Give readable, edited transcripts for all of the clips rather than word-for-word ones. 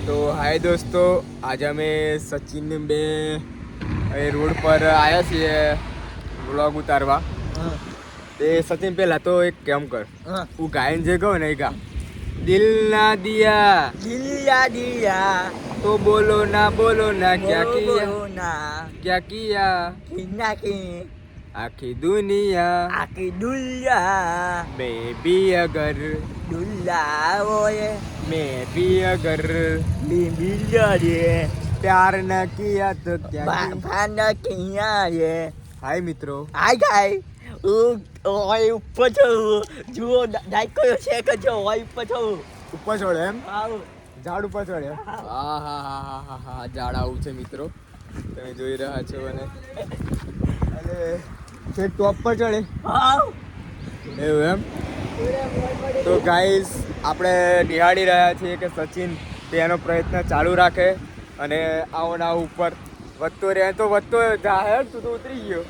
तो हाय दोस्तों, आज અમે સચિન બે રોડ પર આવ્યા છીએ વ્લોગ ઉતારવા. તે સચિન પહેલા તો એક કામ કર, હું ગાયન જે કહું ને એ ગા. દિલ ના દિયા તો બોલો ના क्या किया आखी दुनिया मैं भी अगर मैं भी अगर प्यार न किया तो क्या किया. हाय મિત્રો, હાય ગાય ઓય ઉપર છું જુઓ ડાઈક કયો છે કે જો ઓય ઉપર છું ઉપર ચડે એમ, આવ ઝાડ ઉપર ચડે. હા હા હા હા હા હા ઝાડ આવું છે મિત્રો, તમે જોઈ રહ્યા છો. અને છે ટોપ પર ચડે આવ એવું એમ. તો ગાઈસ આપણે નિહાળી રહ્યા છીએ કે સચિન તેનો પ્રયત્ન ચાલુ રાખે અને આવો ના ઉપર વધતો રહે તો વધતો જાહેર તું તો ઉતરી ગયો.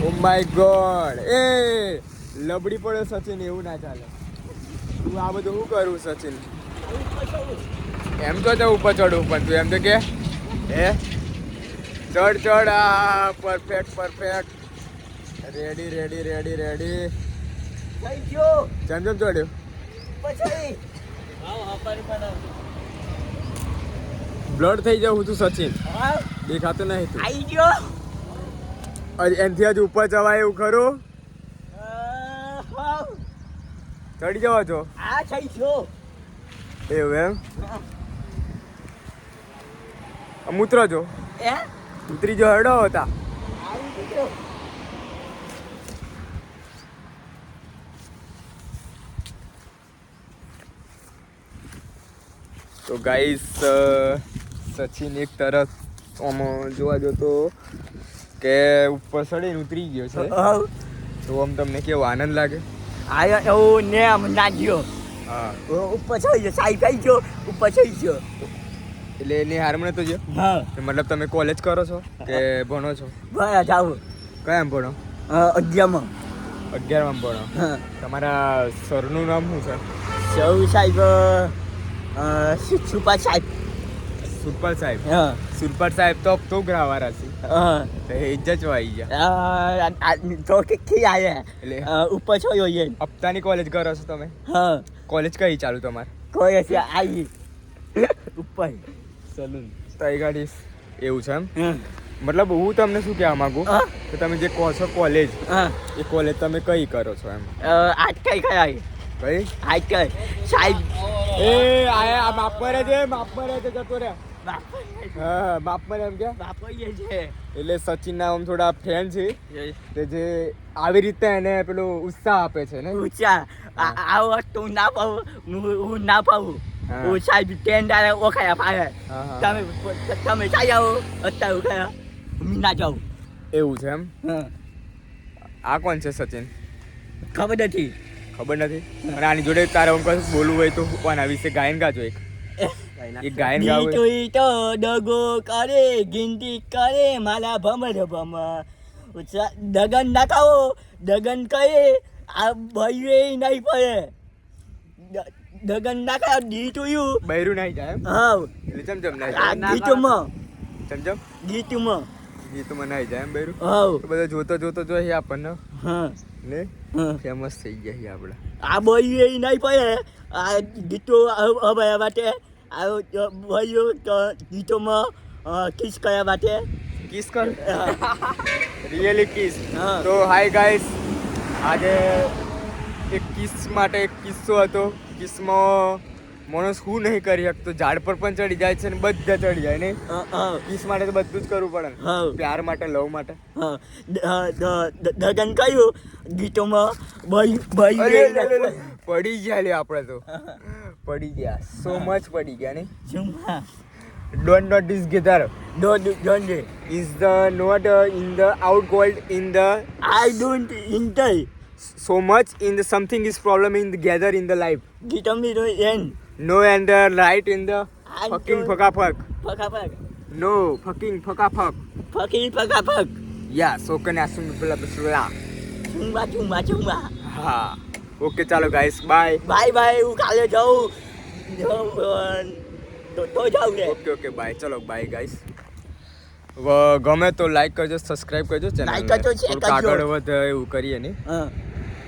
ઓ માય ગોડ, એ લબડી પડ્યો સચિન, એવું ના ચાલે. તું આ બધું શું કરું સચિન? એમ તો ઉપર ચડવું પણ તું એમ તો કે હે ચડ આ પરફેક્ટ રેડી થઈ ગયો જેમ ચડ્યો પછી બ્લડ થઈ જાઉં તું સચિન, આવ દેખાતું નહીં તું. આઈ ગયો એનથી હજુ ઉપર જવાય એવું ખરું? આવ ચડી જવા છો આ થઈ ગયો એવું એમ. આમ ઉતરો છો, એ ઉતરી જો હડો હતા. આવી ગયો તો ગાઈસ સચિન એક તરફ આમ જોવા જો તો કે ઉપર ચડીને ઉતરી ગયો છે. આવ તો આમ તમને કેવો આનંદ લાગે? આયા એવું ને આમ ના ગયો હા, ઉપર થઈ ગયો સાઈ થઈ ગયો ઉપર થઈ ગયો એટલે એની હારમણે તો જો હા મતલબ તમે કોલેજ કરો છો કે ભણો છો? ભાઈ જાવ કયામ ભણો? 11માં 11માં ભણો. હા તમારા સરનું નામ શું છે? સૌ સાહેબ સુપર સાહેબ સુરપાલ સાહેબ. હા સુરપાલ સાહેબ તો ગ્રાવાળા છે, હા તો એ ઇજ્જત આવી ગયા. તો કે આયા એટલે ઉપર છોયો યે હપ્તાની કોલેજ કરો છો તમે? હા કોલેજ કઈ ચાલુ તમારે? કોઈ છે આવી ઉપર સલૂન તો એ ગાડી એવું છે એમ. હા મતલબ હું તમને શું કહેવા માંગુ હા કે તમે જે કહો છો કોલેજ, હા એ કોલેજ તમે કઈ કરો છો એમ? આજ કઈ કઈ કઈ? આજ કઈ સાહેબ એ આયા માપ મરે છે જતો રે. હા માપ મરે એમ કે. બાપોઈએ છે એટલે સચિનના આમ થોડા ફ્રેન્ડ છે તે જે આવી રીતે એને પેલું ઉત્સાહ આપે છે ને. ઊંચા આ વસ્તુ ના પાવું હું ના પાવું હા. હું સાહેબ ટેન્ડર ઓખાયા પાડે હા, હા. તમે ચાઈ આવો અત્યારે ઓખાયા હું ના જાઉં એવું છે એમ. હા આ કોણ છે સચિન? ખબર નથી ખબર નથી. અને આની જોડે તારે આમ કશું બોલવું હોય તો આના વિશે ગાયન ગાજો એક ગાયન ગાવું. ઈ તો દગો કરે ગિનતી કરે મારા ભમર દગન ના ખાવો દગન કરે આ ભાઈએ નહીં પડે દગન ના ખાવ ગીતું બૈરું નહીં જાય એમ. હા એટલે ચમચમ નહીં આ જાય. ગીતમાં ચમચમ ગીતમાં નહીં જાય એમ બૈરું. હા તો બધા જોતો જોઈએ આપણને હા ને હા ફેમસ થઈ ગયા છીએ આપણે. આ ભાઈએ નહીં પડે આ ગીતો હવે માટે આ ભાઈઓ ગીતોમાં કિસ કર્યા માટે કિસ કર રિયલી કિસ. હા. તો હાય ગાઈસ, આજે એક કિસ માટે એક કિસ્સો હતો. કિસમાં માણસ શું નહીં કરી શકતો, ઝાડ પર પણ ચડી જાય છે ને બધા ચડી જાય નહીં. કિસ માટે તો બધું જ કરવું પડે ને. હા પ્યાર માટે, લવ માટે. હા દગન કયું ગીતોમાં ભાઈ પડી ગયા લે આપણે તો પડી ગયા, સો મચ પડી ગયા નહીં. Don't not this gather don't is the not in the out gold in the I don't enter so much in the something is problem in the gather in the life ગીતો મીરો એન no and the right in the fucking fuck ફકાફક no fucking fuck ફકાફક yeah so can assume blah blah ચુંબા હા okay ચાલો guys by. By હું કાલે જાઉં તો જાઉં રે. Okay bye. ચલો બાય ગાઈસ. ગમે તો લાઈક કરજો, સબસ્ક્રાઇબ કરજો ચેનલ. Like કરજો, share કરજો. આગળ વધે એવું કરીએ નહીં. હા